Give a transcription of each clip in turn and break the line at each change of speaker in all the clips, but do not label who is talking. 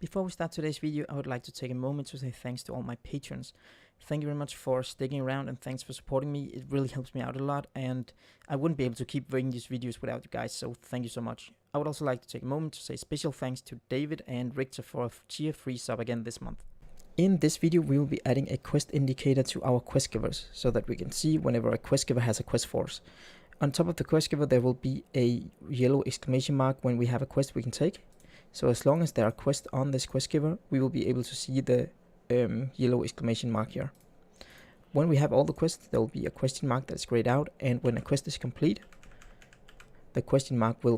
Before we start today's video, I would like to take a moment to say thanks to all my patrons. Thank you very much for sticking around and thanks for supporting me. It really helps me out a lot and I wouldn't be able to keep bringing these videos without you guys, so thank you so much. I would also like to take a moment to say special thanks to David and Richter for a tier 3 sub again this month. In this video, we will be adding a quest indicator to our quest givers so that we can see whenever a quest giver has a quest for us. On top of the quest giver, there will be a yellow exclamation mark when we have a quest we can take. So as long as there are quests on this quest giver, we will be able to see the yellow exclamation mark here. When we have all the quests, there will be a question mark that is grayed out, and when a quest is complete, the question mark will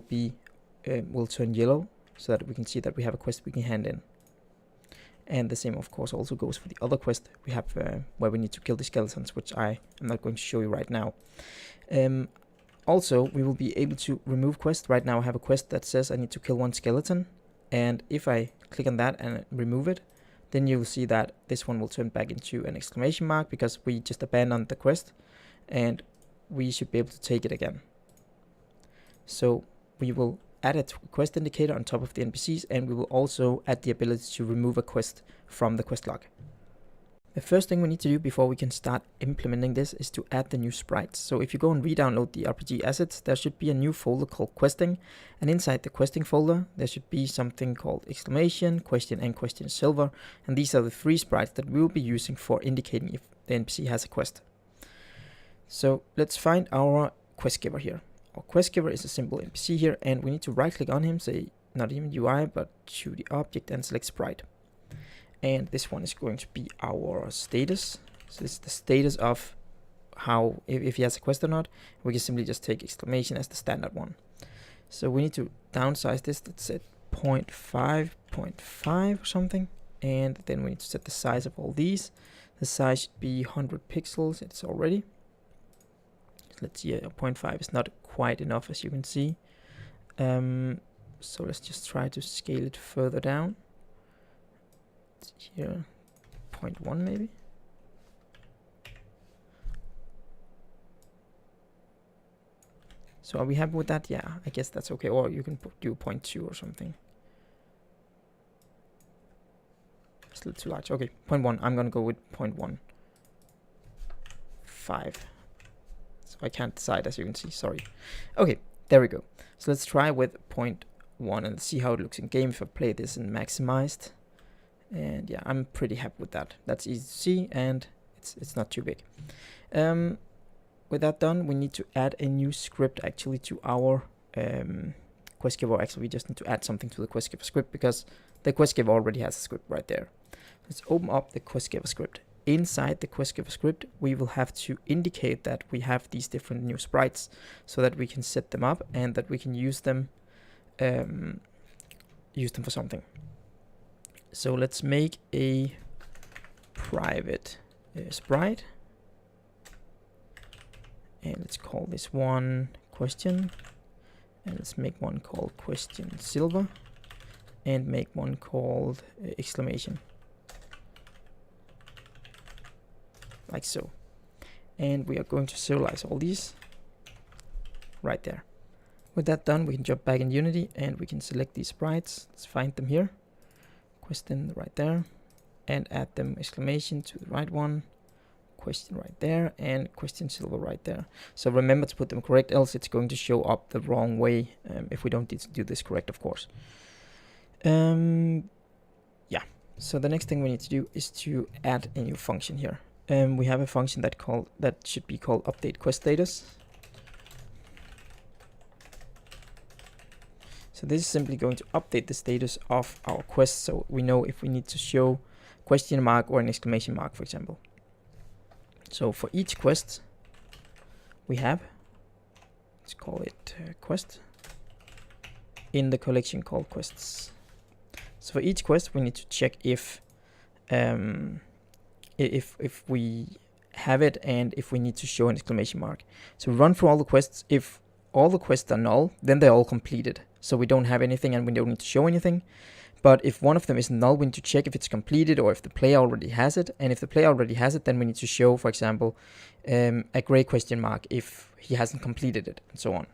turn yellow so that we can see that we have a quest we can hand in. And the same, of course, also goes for the other quest we have where we need to kill the skeletons, which I am not going to show you right now. Also, we will be able to remove quests. Right now I have a quest that says I need to kill one skeleton, and if I click on that and remove it, then you will see that this one will turn back into an exclamation mark because we just abandoned the quest and we should be able to take it again. So we will add a quest indicator on top of the NPCs, and we will also add the ability to remove a quest from the quest log. The first thing we need to do before we can start implementing this is to add the new sprites. So if you go and re-download the RPG assets, there should be a new folder called questing, and inside the questing folder there should be something called exclamation, question, and question silver, and these are the 3 sprites that we will be using for indicating if the NPC has a quest. So let's find our quest giver here. Our quest giver is a simple NPC here, and we need to right click on him, say not even UI but choose the object and select sprite. And this one is going to be our status. So this is the status of how, if he has a quest or not. We can simply just take exclamation as the standard one. So we need to downsize this, let's set 0.5 or something. And then we need to set the size of all these. The size should be 100 pixels, it's already. Let's see, 0.5 is not quite enough, as you can see. So let's just try to scale it further down. Here, 0.1 maybe. So are we happy with that? Yeah, I guess that's okay. Or you can do 0.2 or something. It's a little too large. Okay, 0.1. I'm gonna go with 0.15. So I can't decide, as you can see. Sorry. Okay, there we go. So let's try with 0.1 and see how it looks in game if I play this in maximized. And yeah, I'm pretty happy with that. That's easy to see, and it's not too big. With that done, we need to add a new script actually to our quest giver. Actually, we just need to add something to the quest giver script because the quest giver already has a script right there. Let's open up the quest giver script. Inside the quest giver script, we will have to indicate that we have these different new sprites so that we can set them up and that we can use them for something. So let's make a private sprite, and let's call this one question, and let's make one called question silver, and make one called exclamation, like so. And we are going to serialize all these right there. With that done, we can jump back in Unity and we can select these sprites. Let's find them here. Question right there, and add them exclamation to the right one, question right there, and question silver right there. So remember to put them correct, else it's going to show up the wrong way if we don't do this correct, of course. Yeah, so the next thing we need to do is to add a new function here. We have a function that should be called update quest status. So this is simply going to update the status of our quest, so we know if we need to show question mark or an exclamation mark, for example. So for each quest we have, let's call it quest, in the collection called quests. So for each quest we need to check if we have it and if we need to show an exclamation mark. So run through all the quests. If all the quests are null, then they're all completed. So we don't have anything and we don't need to show anything. But if one of them is null, we need to check if it's completed or if the player already has it. And if the player already has it, then we need to show, for example, a gray question mark if he hasn't completed it, and so on.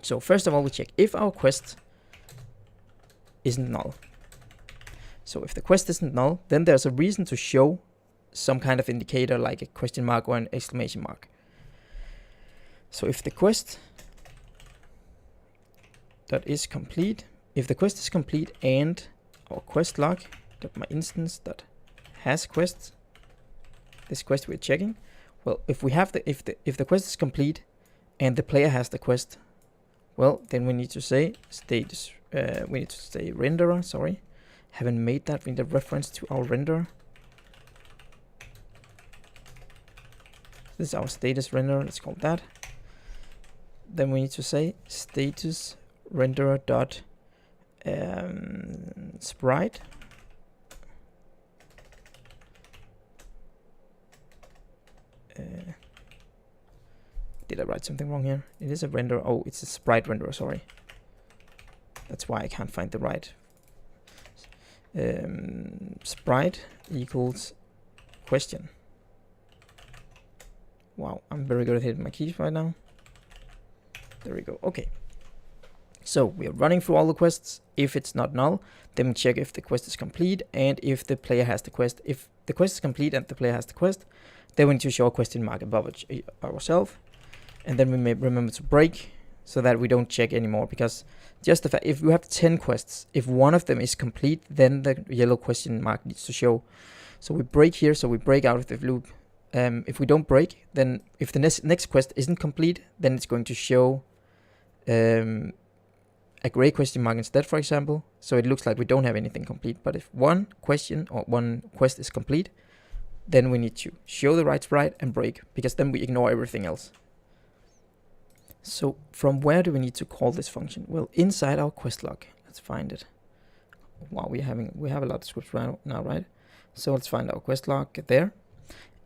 So first of all, we check if our quest isn't null. So if the quest isn't null, then there's a reason to show some kind of indicator like a question mark or an exclamation mark. So if the quest that is complete, if the quest is complete and our quest log that my instance that has quests, this quest we're checking, well, if we have if the quest is complete and the player has the quest, well, then we need to say status. We need to say renderer. Sorry, haven't made that. We need a reference to our renderer. This is our status renderer. Let's call that. Then we need to say status renderer dot sprite. Did I write something wrong here? It is a renderer. Oh, it's a sprite renderer. Sorry. That's why I can't find the right. Sprite equals question. Wow, I'm very good at hitting my keys right now. There we go. Okay. So we are running through all the quests. If it's not null, then we check if the quest is complete and if the player has the quest. If the quest is complete and the player has the quest, then we need to show a question mark above ourselves. And then we may remember to break so that we don't check anymore, because just the fact, if we have 10 quests, if one of them is complete, then the yellow question mark needs to show. So we break here, so we break out of the loop. If we don't break, then if the next quest isn't complete, then it's going to show a gray question mark instead, for example. So it looks like we don't have anything complete. But if one question or one quest is complete, then we need to show the right sprite and break, because then we ignore everything else. So from where do we need to call this function? Well, inside our quest log. Let's find it. Wow, we have a lot of scripts right now, right? So let's find our quest log there.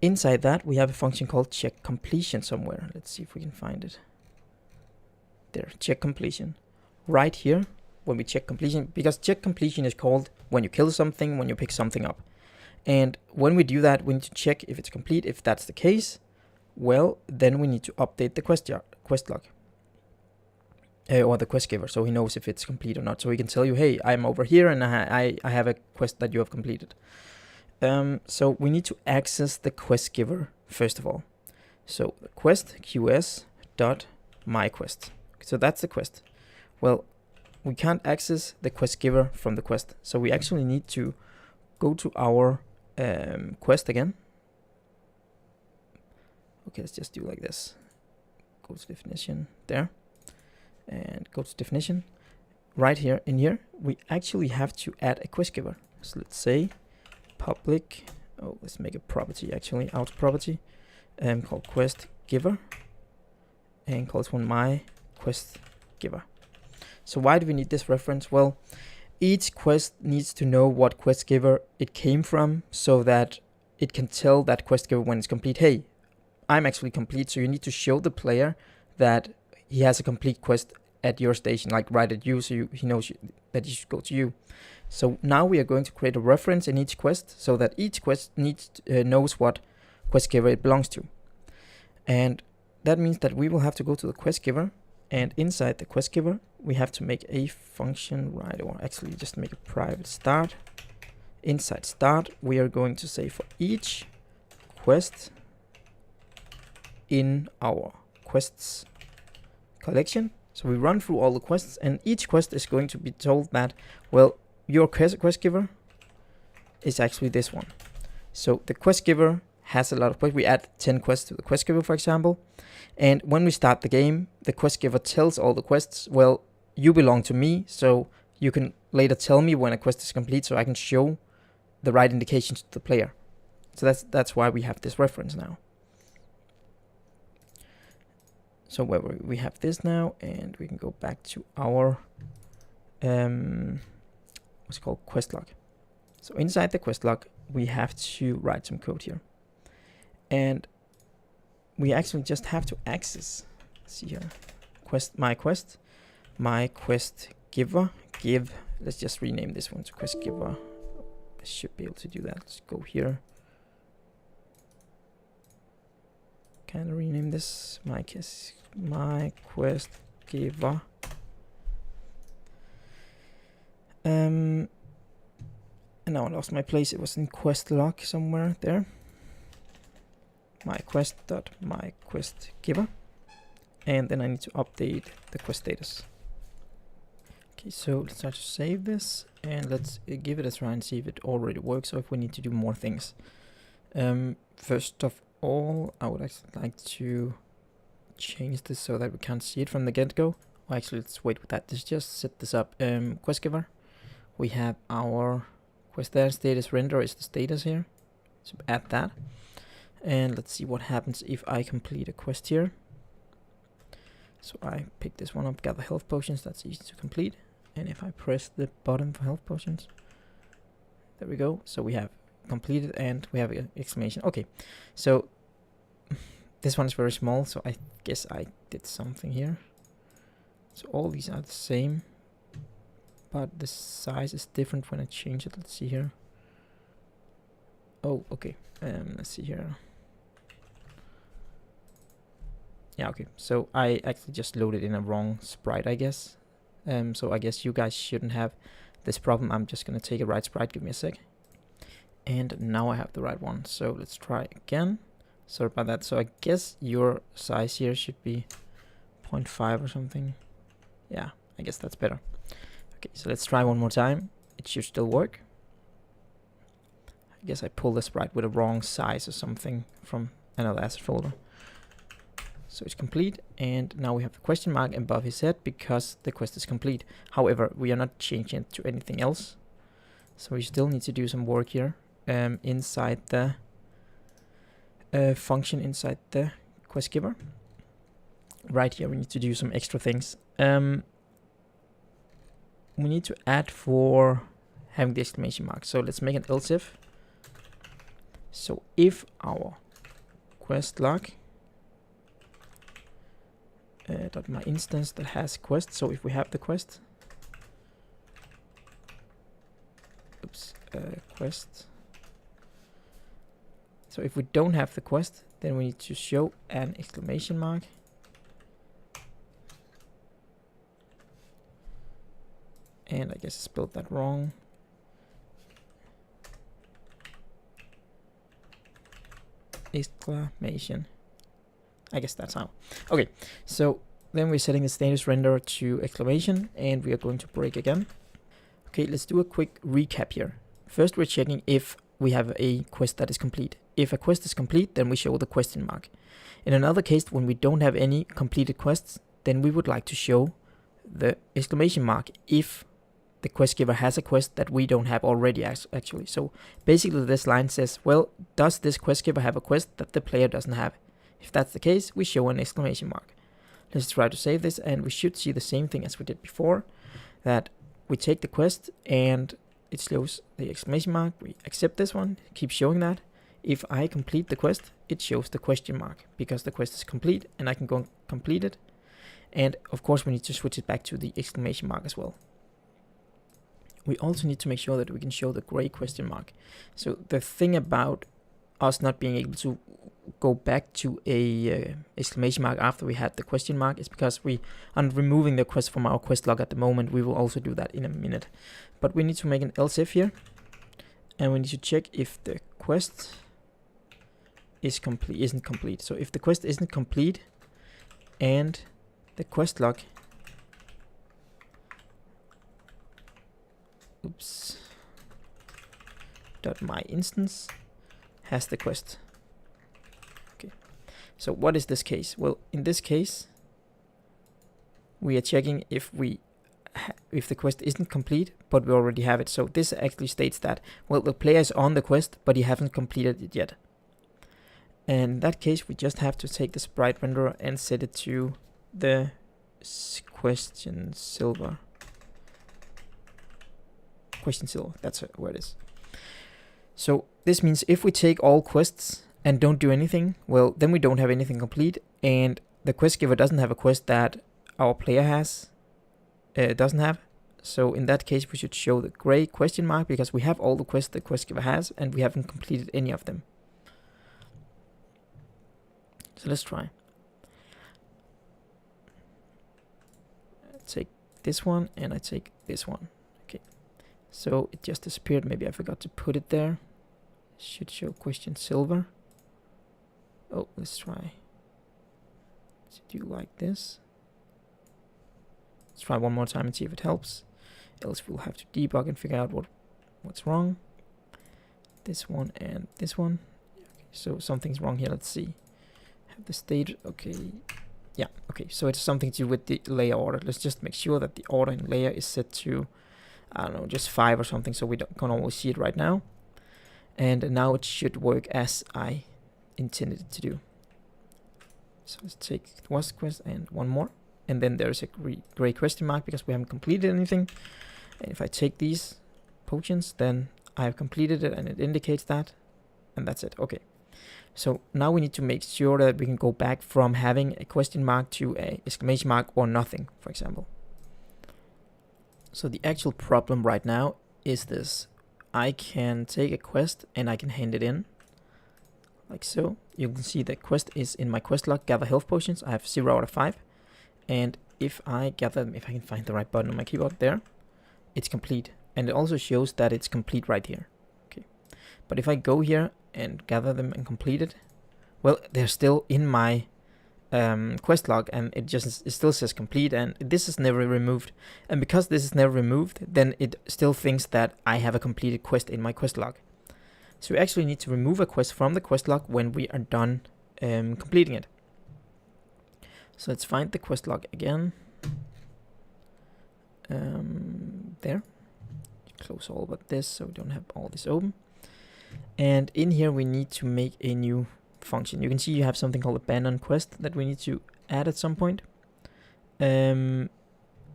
Inside that, we have a function called check completion somewhere. Let's see if we can find it. There, check completion. Right here, when we check completion, because check completion is called when you kill something, when you pick something up. And when we do that, we need to check if it's complete. If that's the case, well, then we need to update the quest log. Or the quest giver, so he knows if it's complete or not. So he can tell you, hey, I'm over here and I have a quest that you have completed. So we need to access the quest giver first of all. So the quest qs dot myQuest. So that's the quest. Well, we can't access the quest giver from the quest. So we actually need to go to our quest again. Okay, let's just do like this. Go to definition there. And go to definition. Right here, in here, we actually have to add a quest giver. So let's say public, let's make a property actually, out property, called quest giver, and call this one my quest giver. So why do we need this reference? Well, each quest needs to know what quest giver it came from, so that it can tell that quest giver when it's complete, hey, I'm actually complete. So you need to show the player that he has a complete quest at your station, like right at you, so he knows that he should go to you. So now we are going to create a reference in each quest, so that each quest knows what quest giver it belongs to. And that means that we will have to go to the quest giver, and inside the quest giver, we have to make a function, right, or actually just make a private start. Inside start, we are going to say for each quest in our quests collection. So we run through all the quests, and each quest is going to be told that, well, your quest giver is actually this one. So the quest giver has a lot of quests. We add 10 quests to the quest giver, for example. And when we start the game, the quest giver tells all the quests, well, you belong to me, so you can later tell me when a quest is complete, so I can show the right indications to the player. So that's why we have this reference now. So where we have this now, and we can go back to our what's called quest log. So inside the quest log, we have to write some code here, and we actually just have to access. Let's see here, my quest giver give. Let's just rename this one to quest giver. I should be able to do that. Let's go here. Can I rename this my quest giver? And now I lost my place. It was in quest log somewhere there. My quest dot my quest giver. And then I need to update the quest status. Okay, so let's try to save this and let's give it a try and see if it already works or if we need to do more things. First of all, I would actually like to change this so that we can't see it from the get-go. Or actually, let's wait with that. Let's just set this up. Quest giver. We have our quest there. Status render is the status here. So add that. And let's see what happens if I complete a quest here. So I pick this one up, gather health potions. That's easy to complete. And if I press the button for health potions, there we go. So we have completed and we have an exclamation. Okay, so this one is very small, so I guess I did something here. So all these are the same, but the size is different when I change it. Let's see here. Oh, okay. Let's see here. Yeah, okay. So I actually just loaded in a wrong sprite, I guess. So I guess you guys shouldn't have this problem. I'm just gonna take a right sprite. Give me a sec. And now I have the right one. So let's try again. Sorry about that. So I guess your size here should be 0.5 or something. Yeah, I guess that's better. Okay, so let's try one more time. It should still work. I guess I pulled the sprite with a wrong size or something from another asset folder. So it's complete, and now we have the question mark above his head because the quest is complete. However, we are not changing it to anything else. So we still need to do some work here inside the function inside the quest giver. Right here we need to do some extra things. We need to add for having the exclamation mark. So let's make an else if. So if our quest log dot my instance that has quest. So if we have the quest, quest. So if we don't have the quest, then we need to show an exclamation mark. And I guess I spelled that wrong. Exclamation. I guess that's how. Okay, so then we're setting the status render to exclamation, and we are going to break again. Okay, let's do a quick recap here. First, we're checking if we have a quest that is complete. If a quest is complete, then we show the question mark. In another case, when we don't have any completed quests, then we would like to show the exclamation mark if the quest giver has a quest that we don't have already actually. So basically this line says, well, does this quest giver have a quest that the player doesn't have? If that's the case, we show an exclamation mark. Let's try to save this, and we should see the same thing as we did before, that we take the quest and it shows the exclamation mark. We accept this one, keep showing that. If I complete the quest, it shows the question mark because the quest is complete and I can go and complete it. And of course we need to switch it back to the exclamation mark as well. We also need to make sure that we can show the gray question mark. So the thing about us not being able to go back to a exclamation mark after we had the question mark is because we are removing the quest from our quest log at the moment. We will also do that in a minute. But we need to make an else if here, and we need to check if the quest is isn't complete. So if the quest isn't complete and the quest log dot my instance has the quest. Okay, so what is this case? Well, in this case we are checking if the quest isn't complete but we already have it. So this actually states that, well, the player is on the quest but he hasn't completed it yet. And in that case we just have to take the sprite renderer and set it to the question silver. Question silver, that's where it is. So this means if we take all quests and don't do anything, well, then we don't have anything complete, and the quest giver doesn't have a quest that our player doesn't have. So in that case we should show the gray question mark because we have all the quests the quest giver has and we haven't completed any of them. So let's try. I take this one and I take this one. Okay, So it just disappeared. Maybe I forgot to put it there. Should show question silver. Oh, let's try to do like this. Let's try one more time and see if it helps. Else we'll have to debug and figure out what's wrong. This one and this one. Okay, so something's wrong here. Let's see. Have the state. Okay. Yeah. Okay. So it's something to do with the layer order. Let's just make sure that the order in layer is set to, I don't know, just 5 or something, so we can't always see it right now. And now it should work as I intended it to do. So let's take was quest and one more. And then there's a gray question mark because we haven't completed anything. And if I take these potions, then I have completed it and it indicates that. And that's it. Okay. So now we need to make sure that we can go back from having a question mark to a exclamation mark or nothing, for example. So the actual problem right now is this. I can take a quest and I can hand it in. Like so. You can see the quest is in my quest log, gather health potions. I have 0 out of 5. And if I gather them, if I can find the right button on my keyboard there, it's complete. And it also shows that it's complete right here. Okay. But if I go here and gather them and complete it, well, they're still in my quest log, and it still says complete, and this is never removed. And because this is never removed, then it still thinks that I have a completed quest in my quest log. So we actually need to remove a quest from the quest log when we are done completing it. So let's find the quest log again. There. Close all but this so we don't have all this open. And in here we need to make a new function. You can see you have something called abandon quest that we need to add at some point. And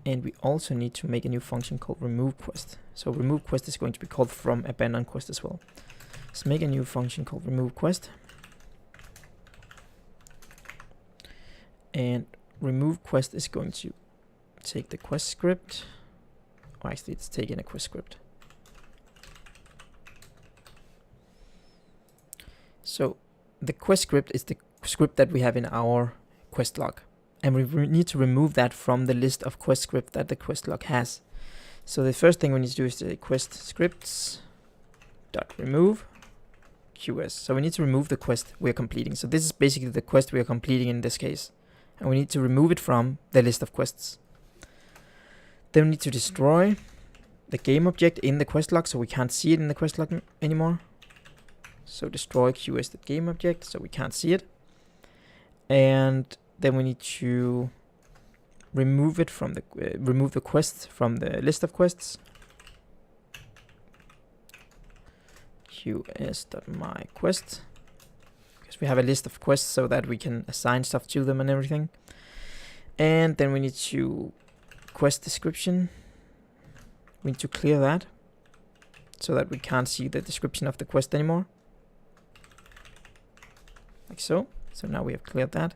we also need to make a new function called remove quest. So remove quest is going to be called from abandon quest as well. Let's make a new function called remove quest. And remove quest is going to take the quest script. Or actually it's taking a quest script. So the quest script is the script that we have in our quest log. And we need to remove that from the list of quest script that the quest log has. So the first thing we need to do is the quest scripts dot remove QS. So we need to remove the quest we're completing. So this is basically the quest we are completing in this case. And we need to remove it from the list of quests. Then we need to destroy the game object in the quest log, so we can't see it in the quest log anymore. So destroy QS.game object, so we can't see it. And then we need to remove it from the remove the quest from the list of quests. QS.myQuest, because we have a list of quests so that we can assign stuff to them and everything. And then we need to quest description. We need to clear that so that we can't see the description of the quest anymore. Like so. So now we have cleared that.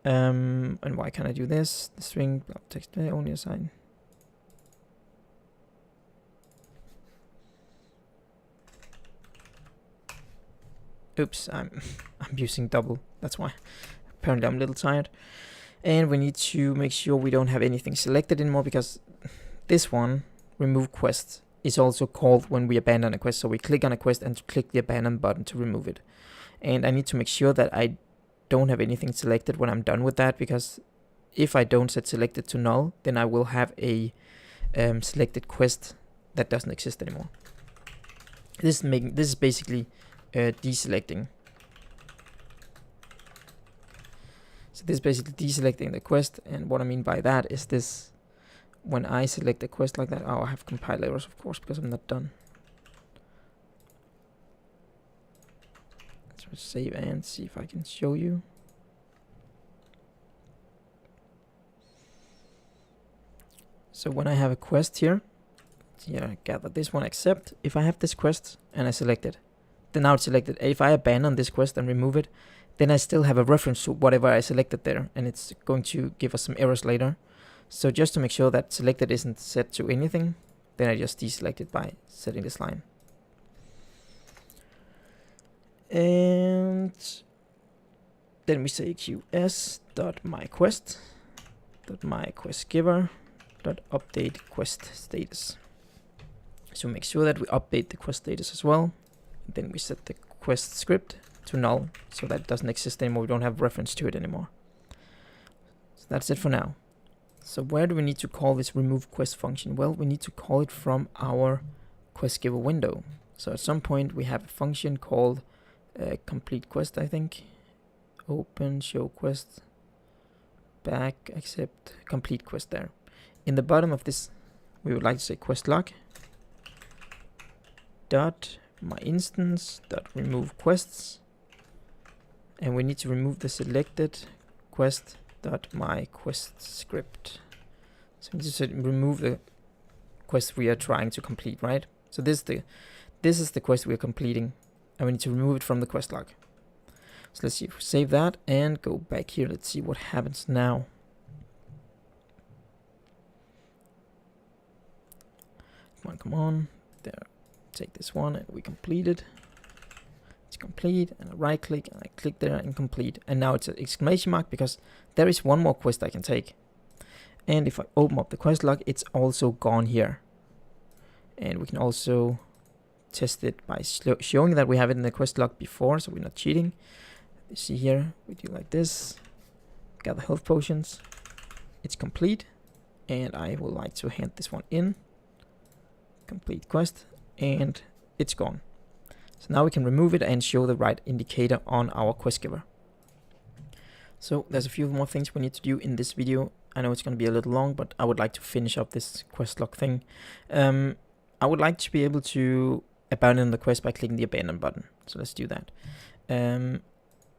And why can't I do this? The string text only assign. Oops, I'm using double. That's why. Apparently I'm a little tired. And we need to make sure we don't have anything selected anymore, because this one, remove quest, is also called when we abandon a quest. So we click on a quest and click the abandon button to remove it. And I need to make sure that I don't have anything selected when I'm done with that, because if I don't set selected to null, then I will have a selected quest that doesn't exist anymore. This is basically deselecting. So this is basically deselecting the quest, and what I mean by that is this: when I select a quest like that, oh, I have compile errors, of course, because I'm not done. Let's save and see if I can show you. So when I have a quest here, gather this one, accept. If I have this quest and I select it, then now it's selected. If I abandon this quest and remove it, then I still have a reference to whatever I selected there, and it's going to give us some errors later. So just to make sure that selected isn't set to anything, then I just deselect it by setting this line. And then we say qs.myQuest.myQuestGiver.update quest status. So make sure that we update the quest status as well. And then we set the quest script to null, so that it doesn't exist anymore. We don't have reference to it anymore. So that's it for now. So where do we need to call this remove quest function? Well, we need to call it from our quest giver window. So at some point we have a function called complete quest, I think. Open, show quest, back, accept, complete quest there. In the bottom of this, we would like to say quest log dot my instance dot remove quests, and we need to remove the selected quest dot my quest script. So we just remove the quest we are trying to complete, right? So this is the quest we are completing, and we need to remove it from the quest log. So let's see if we save that and go back here. Let's see what happens now. Come on, there. Take this one and we complete it. It's complete, and I right click and I click there and complete. And now it's an exclamation mark because there is one more quest I can take. And if I open up the quest log, it's also gone here. And we can also test it by showing that we have it in the quest log before, so we're not cheating. You see here, we do like this. Gather health potions. It's complete, and I would like to hand this one in. Complete quest, and it's gone. So now we can remove it and show the right indicator on our quest giver. So there's a few more things we need to do in this video. I know it's going to be a little long, but I would like to finish up this quest log thing. I would like to be able to abandon the quest by clicking the abandon button. So let's do that.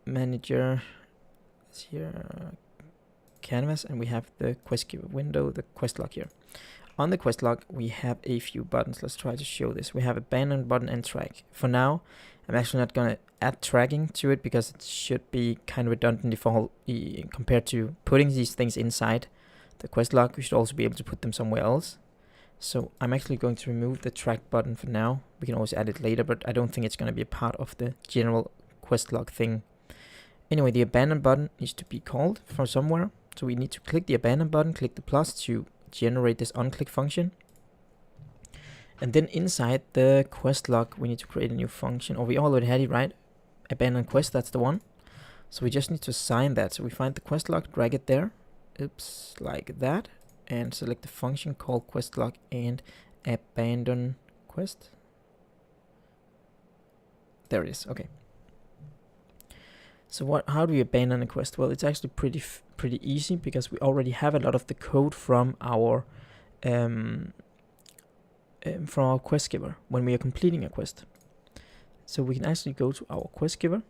Manager, it's here, canvas, and we have the quest giver window, the quest log here. On the quest log, we have a few buttons. Let's try to show this. We have abandon button and track. For now, I'm actually not going to add tracking to it because it should be kind of redundant compared to putting these things inside the quest log. We should also be able to put them somewhere else. So I'm actually going to remove the track button for now. We can always add it later, but I don't think it's going to be a part of the general quest log thing. Anyway, the abandon button needs to be called from somewhere. So we need to click the abandon button, click the plus to generate this onClick function. And then inside the quest log, we need to create a new function. Or we already had it, right? Abandon quest, that's the one. So we just need to assign that. So we find the quest log, drag it there. Oops, like that. And select the function called quest log and abandon quest. There it is, okay. So how do we abandon a quest? Well, it's actually pretty easy because we already have a lot of the code from our quest giver when we are completing a quest. So we can actually go to our quest giver,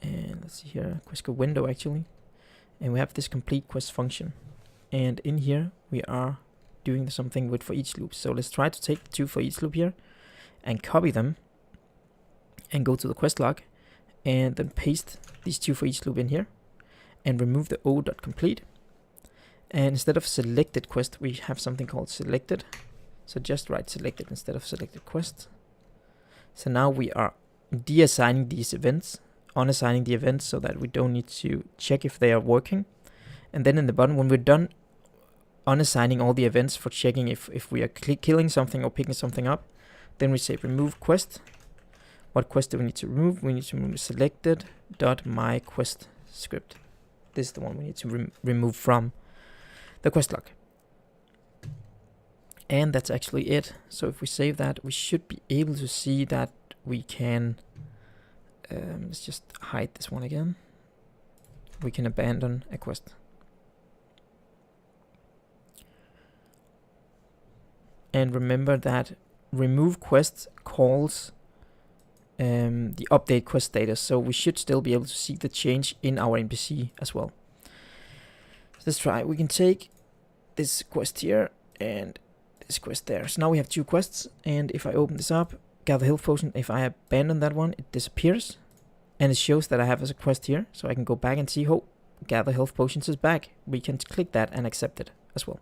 and let's see here, quest giver window actually, and we have this complete quest function. And in here we are doing something with for each loop. So let's try to take the two for each loop here and copy them and go to the quest log and then paste these two for each loop in here and remove the o.complete. And instead of selected quest, we have something called selected. So just write selected instead of selected quest. So now we are deassigning these events, unassigning the events so that we don't need to check if they are working. And then in the bottom, when we're done unassigning all the events for checking if we are killing something or picking something up, then we say remove quest. What quest do we need to remove? We need to remove selected.myQuest script. This is the one we need to remove from the quest log. And that's actually it. So if we save that, we should be able to see that we can, let's just hide this one again. We can abandon a quest. And remember that remove quest calls the update quest status, so we should still be able to see the change in our NPC as well. So let's try. We can take this quest here and this quest there. So now we have two quests, and if I open this up, gather health potion, if I abandon that one, it disappears, and it shows that I have as a quest here. So I can go back and see, oh, gather health potions is back. We can click that and accept it as well.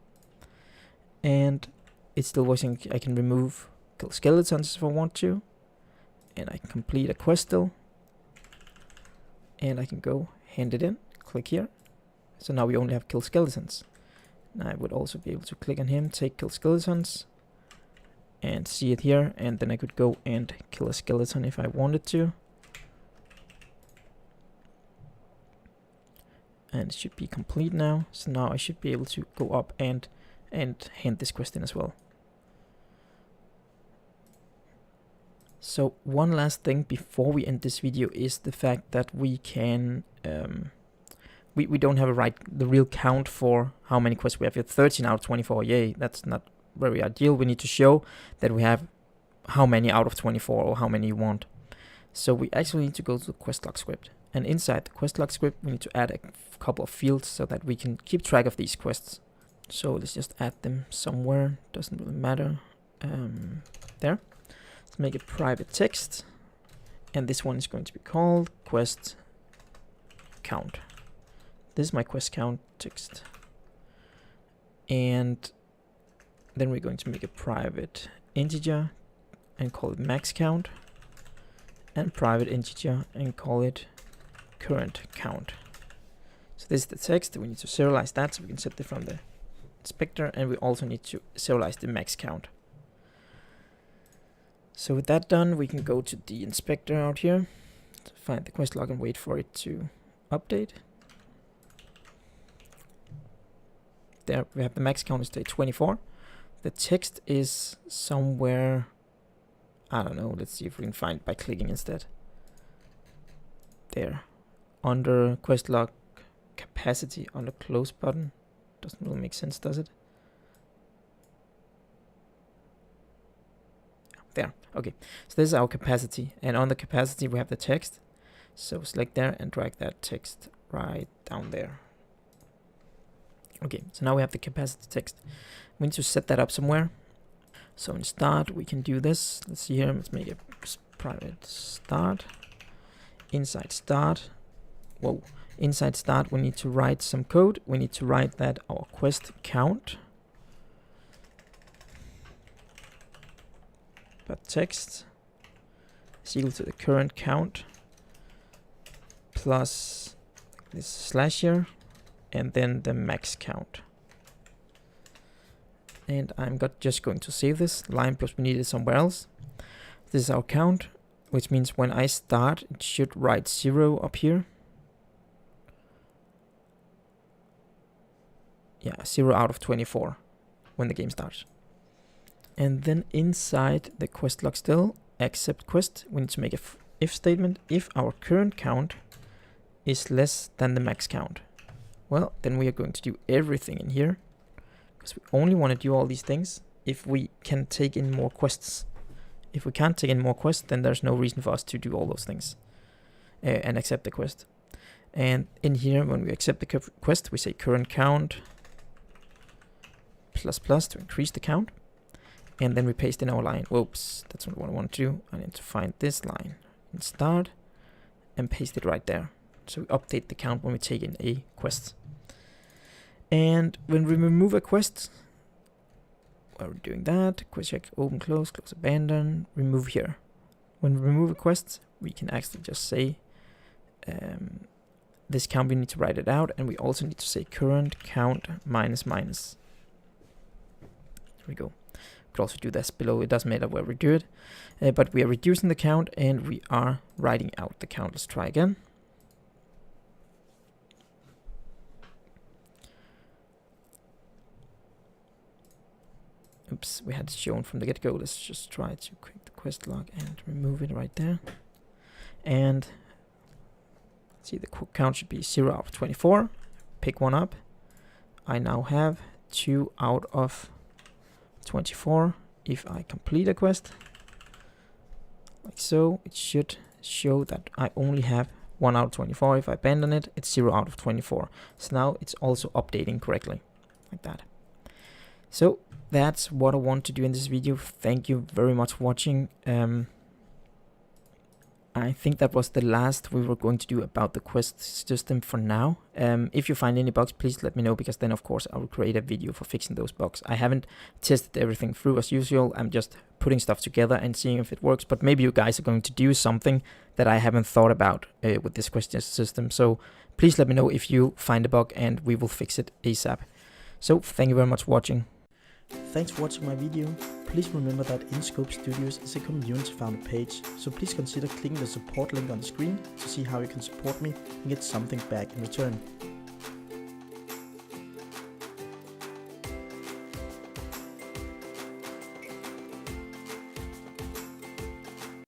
And it's still working. I can remove kill skeletons if I want to. And I can complete a quest still. And I can go hand it in, click here. So now we only have kill skeletons. And I would also be able to click on him, take kill skeletons. and see it here, and then I could go and kill a skeleton if I wanted to. And it should be complete now. So now I should be able to go up and hand this quest in as well. So one last thing before we end this video is the fact that we can we don't have the real count for how many quests we have here. 13 out of 24. Yay, that's not very ideal. We need to show that we have how many out of 24 or how many you want. So we actually need to go to the quest log script, and inside the quest log script we need to add a couple of fields so that we can keep track of these quests. So let's just add them somewhere, doesn't really matter. There. Let's make it private text, and this one is going to be called quest count. This is my quest count text, and then we're going to make a private integer and call it max count, and private integer and call it current count. So this is the text. We need to serialize that so we can set it from the inspector, and we also need to serialize the max count. So with that done, we can go to the inspector out here to find the quest log and wait for it to update. There we have the max count is day 24. The text is somewhere, I don't know, let's see if we can find it by clicking instead. There, under quest log capacity, under close button. Doesn't really make sense, does it? There, okay. So this is our capacity, and on the capacity we have the text. So select there and drag that text right down there. Okay, so now we have the capacity text. We need to set that up somewhere. So in start we can do this. Let's see here, let's make a private start. Inside start, inside start we need to write some code. We need to write that our quest count but text is equal to the current count plus this slash here and then the max count. And I'm just going to save this line because we need it somewhere else. This is our count, which means when I start it should write 0 up here. Yeah, 0 out of 24 when the game starts. And then inside the quest log still, accept quest, we need to make a if statement. If our current count is less than the max count, well, then we are going to do everything in here, because we only want to do all these things if we can take in more quests. If we can't take in more quests, then there's no reason for us to do all those things and accept the quest. And in here, when we accept the quest, we say current count plus plus to increase the count. And then we paste in our line. Whoops, that's not what I want to do. I need to find this line and start and paste it right there. So we update the count when we take in a quest. And when we remove a quest, while we're doing that, quest check, open, close, close, abandon, remove here. When we remove a quest, we can actually just say this count, we need to write it out, and we also need to say current count minus minus. There we go. We could also do this below, it doesn't matter where we do it, but we are reducing the count and we are writing out the count. Let's try again. Oops, we had it shown from the get-go. Let's just try to click the quest log and remove it right there. And see, the count should be 0 out of 24. Pick one up. I now have 2 out of 24. If I complete a quest, like so, it should show that I only have 1 out of 24. If I abandon it, it's 0 out of 24. So now it's also updating correctly, like that. So that's what I want to do in this video. Thank you very much for watching. I think that was the last we were going to do about the quest system for now. If you find any bugs, please let me know, because then of course I will create a video for fixing those bugs. I haven't tested everything through as usual. I'm just putting stuff together and seeing if it works, but maybe you guys are going to do something that I haven't thought about with this quest system. So please let me know if you find a bug and we will fix it ASAP. So thank you very much for watching. Thanks for watching my video. Please remember that InScope Studios is a community founded page, so please consider clicking the support link on the screen to see how you can support me and get something back in return.